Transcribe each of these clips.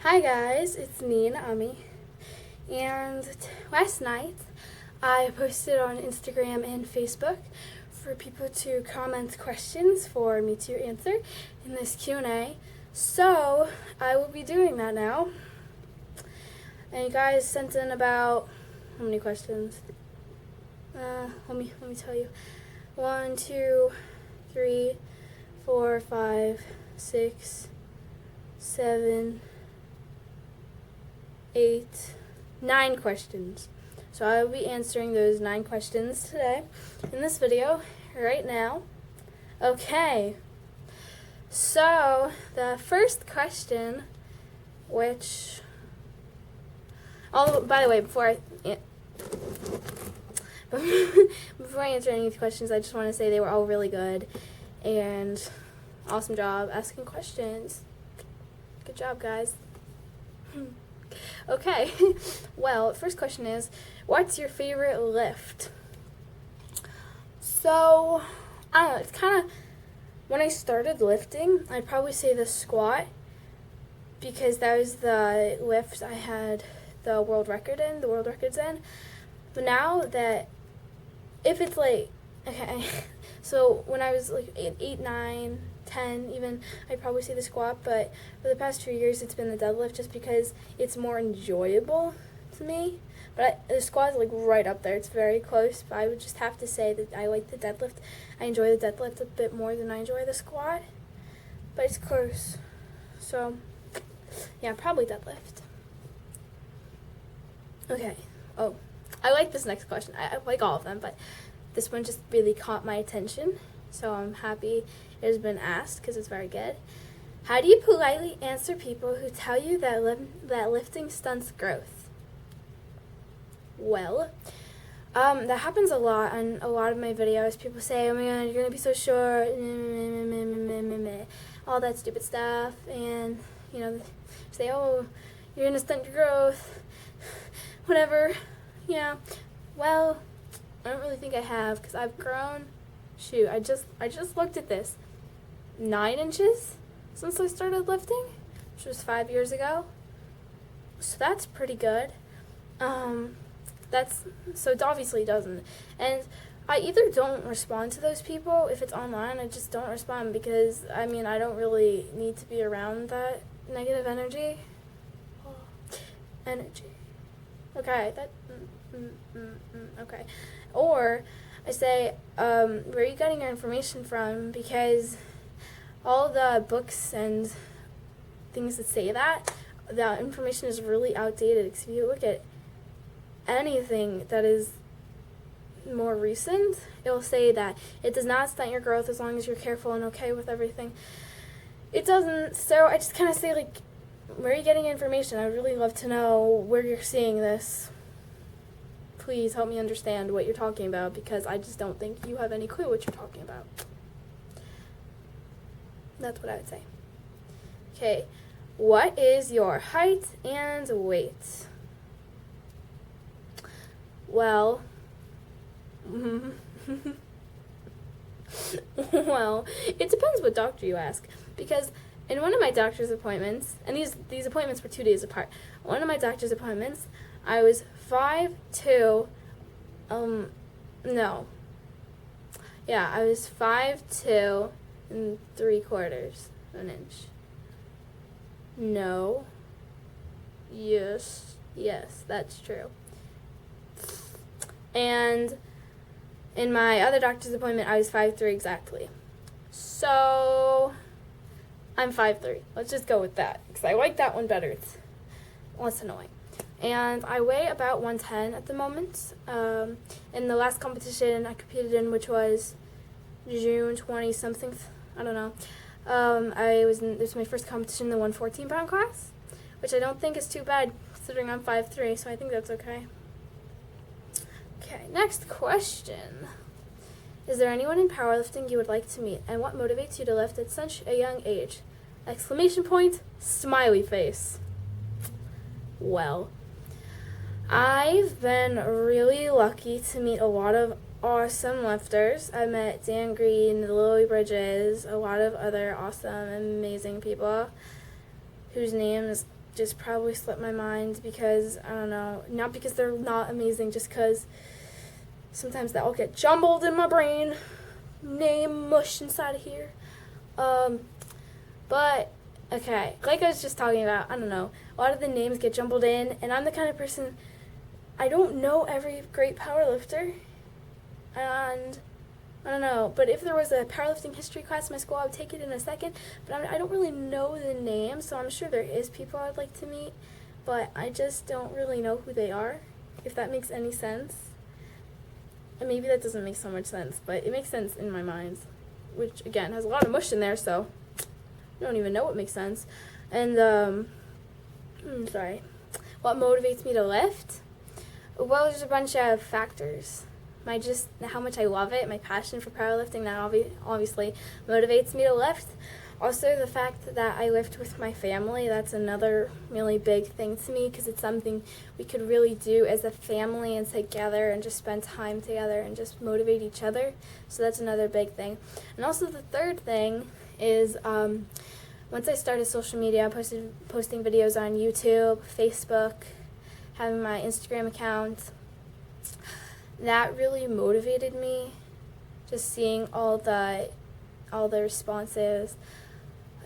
Hi guys, it's me, Naomi, and last night I posted on Instagram and Facebook for people to comment questions for me to answer in this Q&A, so I will be doing that now. And you guys sent in about, how many questions? Let me tell you. 1, 2, 3, 4, 5, 6, 7, 8, 9 questions. So I will be answering those 9 questions today in this video right now. Okay, so the first question, which, oh, by the way, before I answer any of the questions, I just want to say they were all really good and awesome job asking questions. Good job, guys. Okay, well, first question is, what's your favorite lift? So, I don't know, it's kind of, when I started lifting, I'd probably say the squat, because that was the lift I had the world records in. But now that, if it's like, okay, so when I was like 8, 9, 10 even, I'd probably say the squat, but for the past 2 years it's been the deadlift just because it's more enjoyable to me. But the squat is like right up there, it's very close, but I would just have to say that I like the deadlift. I enjoy the deadlift a bit more than I enjoy the squat, but it's close. So yeah, probably deadlift. Okay, oh, I like this next question. I like all of them, but this one just really caught my attention, so I'm happy it has been asked because it's very good. How do you politely answer people who tell you that lifting stunts growth? Well, that happens a lot on a lot of my videos. People say, oh my god, you're going to be so short, all that stupid stuff, and, you know, say, oh, you're going to stunt your growth, whatever. Yeah, well, I don't really think I have, because I've grown, shoot, I just looked at this, 9 inches since I started lifting, which was 5 years ago, so that's pretty good. So it obviously doesn't, and I either don't respond to those people. If it's online, I just don't respond, because, I mean, I don't really need to be around that negative energy. Okay, okay. Or I say, where are you getting your information from? Because all the books and things that say that, the information is really outdated. Because if you look at anything that is more recent, it will say that it does not stunt your growth as long as you're careful and okay with everything. It doesn't, so I just kind of say, like, where are you getting information? I would really love to know where you're seeing this. Please help me understand what you're talking about, because I just don't think you have any clue what you're talking about. That's what I would say. Okay, what is your height and weight? Well, well, it depends what doctor you ask, because in one of my doctor's appointments, and these appointments were 2 days apart, one of my doctor's appointments, I was 5'2", no. Yeah, I was 5'2" and 3/4 inch. No. Yes, that's true. And in my other doctor's appointment, I was 5'3" exactly. So I'm 5'3". Let's just go with that, because I like that one better. It's less annoying. And I weigh about 110 at the moment. In the last competition I competed in, which was June 20-something, I don't know. This was my first competition in the 114-pound class, which I don't think is too bad considering I'm 5'3", so I think that's okay. Okay, next question. Is there anyone in powerlifting you would like to meet, and what motivates you to lift at such a young age? Exclamation point, smiley face. Well, I've been really lucky to meet a lot of awesome lifters. I met Dan Green, Lily Bridges, a lot of other awesome, amazing people whose names just probably slipped my mind because, I don't know, not because they're not amazing, just because sometimes that will get jumbled in my brain, name mush inside of here. But, okay, like I was just talking about, I don't know, a lot of the names get jumbled in, and I'm the kind of person, I don't know every great powerlifter, and I don't know, but if there was a powerlifting history class in my school, I would take it in a second, but I don't really know the names, so I'm sure there is people I'd like to meet, but I just don't really know who they are, if that makes any sense. And maybe that doesn't make so much sense, but it makes sense in my mind, which, again, has a lot of mush in there, so I don't even know what makes sense. And, sorry. What motivates me to lift? Well, there's a bunch of factors. How much I love it, my passion for powerlifting, that obviously motivates me to lift. Also, the fact that I lift with my family, that's another really big thing to me, because it's something we could really do as a family and together and just spend time together and just motivate each other. So that's another big thing. And also the third thing is once I started social media, I posting videos on YouTube, Facebook, having my Instagram account. That really motivated me, just seeing all the responses,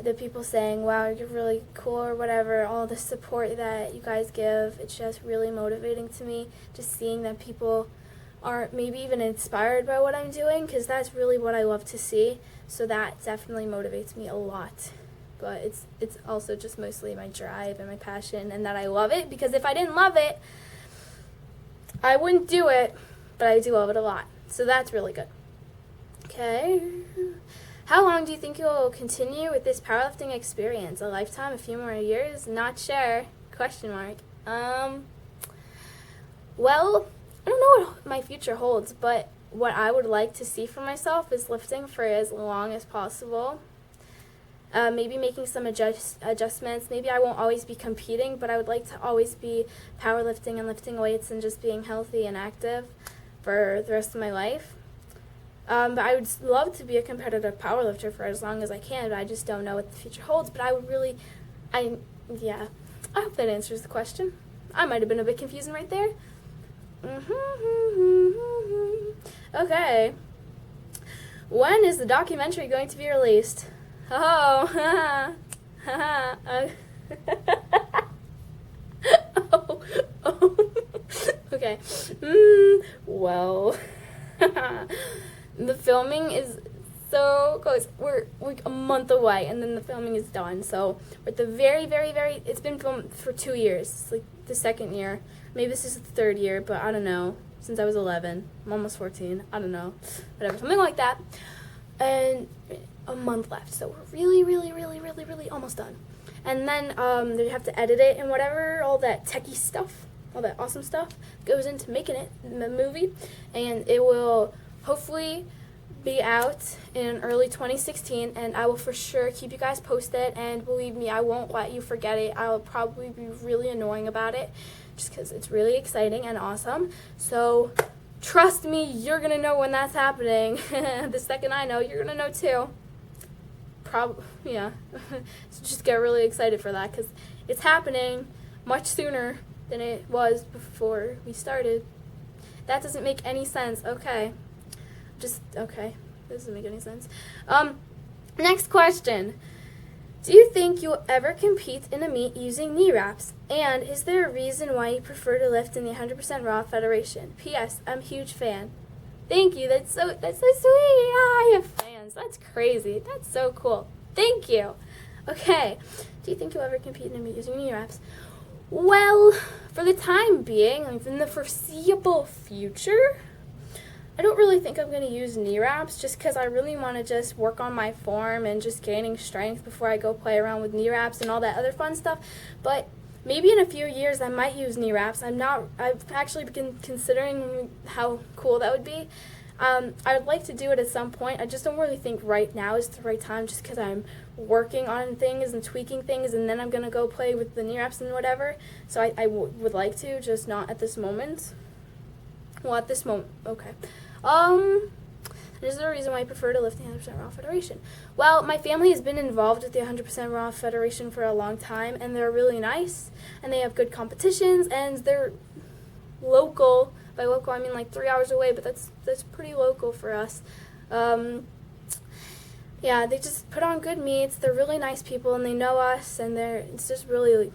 the people saying, wow, you're really cool or whatever, all the support that you guys give. It's just really motivating to me, just seeing that people are maybe even inspired by what I'm doing, because that's really what I love to see. So that definitely motivates me a lot. But it's also just mostly my drive and my passion, and that I love it, because if I didn't love it, I wouldn't do it. But I do love it a lot. So that's really good. Okay. How long do you think you'll continue with this powerlifting experience? A lifetime? A few more years? Not sure. Question mark. Well, I don't know what my future holds, but what I would like to see for myself is lifting for as long as possible. Maybe making some adjustments. Maybe I won't always be competing, but I would like to always be powerlifting and lifting weights and just being healthy and active for the rest of my life. But I would love to be a competitive powerlifter for as long as I can, but I just don't know what the future holds. But I would really, I hope that answers the question. I might have been a bit confusing right there. Okay. When is the documentary going to be released? Oh, okay. Well, the filming is so close. We're like a month away, and then the filming is done. So we're at the very, it's been filmed for 2 years. It's like the second year. Maybe this is the third year, but I don't know. Since I was 11. I'm almost 14. I don't know. Whatever. Something like that. And a month left. So we're really almost done. And then they have to edit it and whatever, all that techie stuff, all that awesome stuff goes into making it, the movie. And it will hopefully be out in early 2016, and I will for sure keep you guys posted, and believe me, I won't let you forget it. I will probably be really annoying about it, just because it's really exciting and awesome. So trust me, you're going to know when that's happening. The second I know, you're going to know too. Yeah. So just get really excited for that, because it's happening much sooner than it was before we started. That doesn't make any sense. Okay. Okay. This doesn't make any sense. Next question. Do you think you'll ever compete in a meet using knee wraps? And is there a reason why you prefer to lift in the 100% Raw Federation? P.S. I'm a huge fan. Thank you. That's so sweet. I have fans. That's crazy. That's so cool. Thank you. Okay. Do you think you'll ever compete in a meet using knee wraps? Well, for the time being, in the foreseeable future, I don't really think I'm going to use knee wraps, just because I really want to just work on my form and just gaining strength before I go play around with knee wraps and all that other fun stuff. But maybe in a few years I might use knee wraps. I've actually been considering how cool that would be. I would like to do it at some point. I just don't really think right now is the right time, just because I'm working on things and tweaking things, and then I'm going to go play with the knee wraps and whatever. So I would like to, just not at this moment. Well, at this moment, okay. And is there a reason why I prefer to lift the 100% Raw Federation? Well, my family has been involved with the 100% Raw Federation for a long time, and they're really nice, and they have good competitions, and they're local. By local, I mean like 3 hours away, but that's pretty local for us. Yeah, they just put on good meets. They're really nice people, and they know us, and it's just really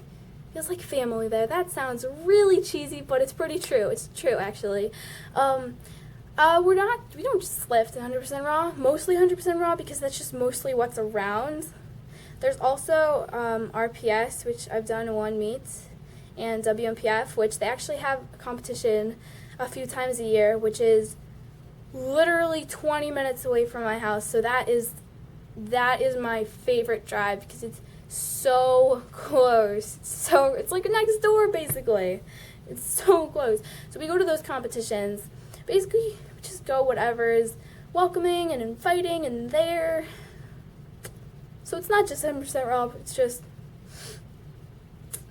feels like family there. That sounds really cheesy, but it's pretty true. It's true, actually. We don't just lift 100% Raw, mostly 100% Raw, because that's just mostly what's around. There's also RPS, which I've done 1 meet, and WMPF, which they actually have a competition a few times a year, which is literally 20 minutes away from my house. So that is my favorite drive because it's so close. So it's like next door, basically. It's so close. So we go to those competitions. Basically, we just go whatever is welcoming and inviting and there. So it's not just 100% Raw, it's just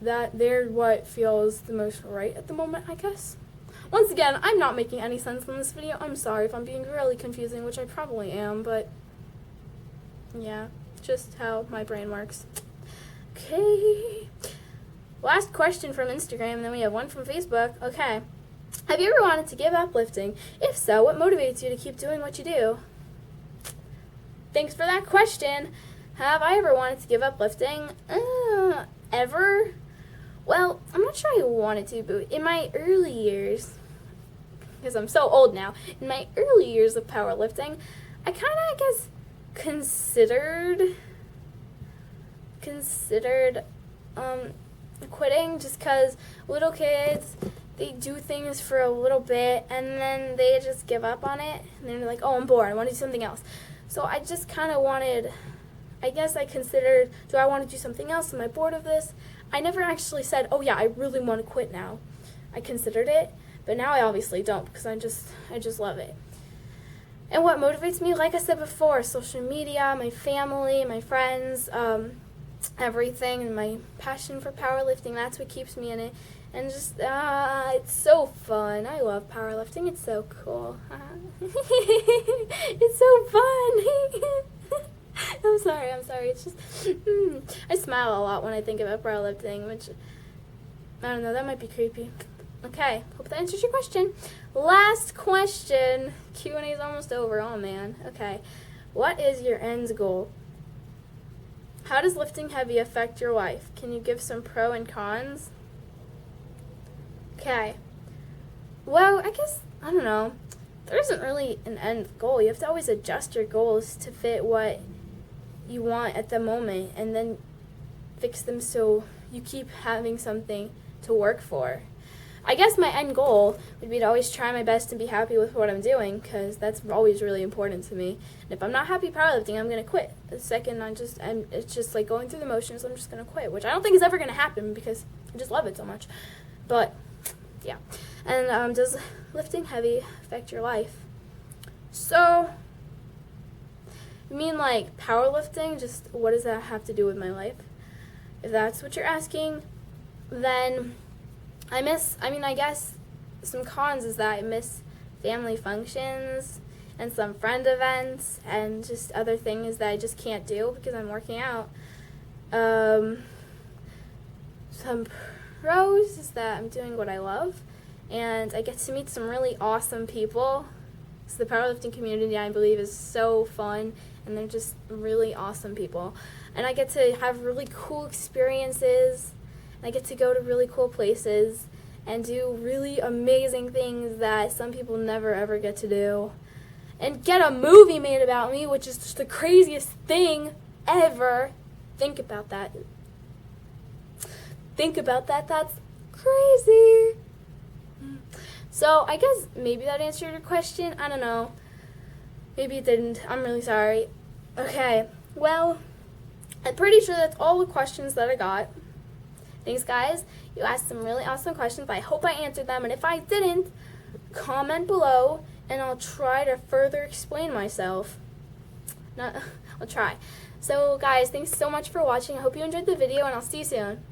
that they're what feels the most right at the moment, I guess. Once again, I'm not making any sense in this video. I'm sorry if I'm being really confusing, which I probably am, but yeah, just how my brain works. Okay. Last question from Instagram, and then we have one from Facebook. Okay. Have you ever wanted to give up lifting? If so, what motivates you to keep doing what you do? Thanks for that question. Have I ever wanted to give up lifting? Ever? Well, I'm not sure I wanted to, but in my early years, because I'm so old now, in my early years of powerlifting, I kind of, I guess, considered quitting, just because little kids, they do things for a little bit and then they just give up on it, and then they're like, oh, I'm bored, I want to do something else. So I just kind of wanted, I guess I considered, do I want to do something else? Am I bored of this? I never actually said, oh yeah, I really want to quit now. I considered it, but now I obviously don't, because I just love it. And what motivates me, like I said before, social media, my family, my friends, everything, and my passion for powerlifting, that's what keeps me in it. And just, it's so fun. I love powerlifting. It's so cool. It's so fun. I'm sorry. It's just, I smile a lot when I think about powerlifting, which, I don't know, that might be creepy. Okay, hope that answers your question. Last question. Q&A is almost over. Oh, man. Okay. What is your end goal? How does lifting heavy affect your life? Can you give some pro and cons? Okay. Well, I guess, I don't know. There isn't really an end goal. You have to always adjust your goals to fit what you want at the moment, and then fix them so you keep having something to work for. I guess my end goal would be to always try my best and be happy with what I'm doing, because that's always really important to me. And if I'm not happy powerlifting, I'm going to quit. The second it's just like going through the motions, I'm just going to quit, which I don't think is ever going to happen because I just love it so much. But, yeah. And does lifting heavy affect your life? So, you mean like powerlifting? Just what does that have to do with my life? If that's what you're asking, then I guess some cons is that I miss family functions and some friend events and just other things that I just can't do because I'm working out. Some pros is that I'm doing what I love and I get to meet some really awesome people. So the powerlifting community, I believe, is so fun, and they're just really awesome people. And I get to have really cool experiences. I get to go to really cool places and do really amazing things that some people never ever get to do. And get a movie made about me, which is just the craziest thing ever. Think about that. That's crazy. So I guess maybe that answered your question. I don't know. Maybe it didn't. I'm really sorry. Okay. Well, I'm pretty sure that's all the questions that I got. Thanks, guys. You asked some really awesome questions. I hope I answered them. And if I didn't, comment below, and I'll try to further explain myself. I'll try. So, guys, thanks so much for watching. I hope you enjoyed the video, and I'll see you soon.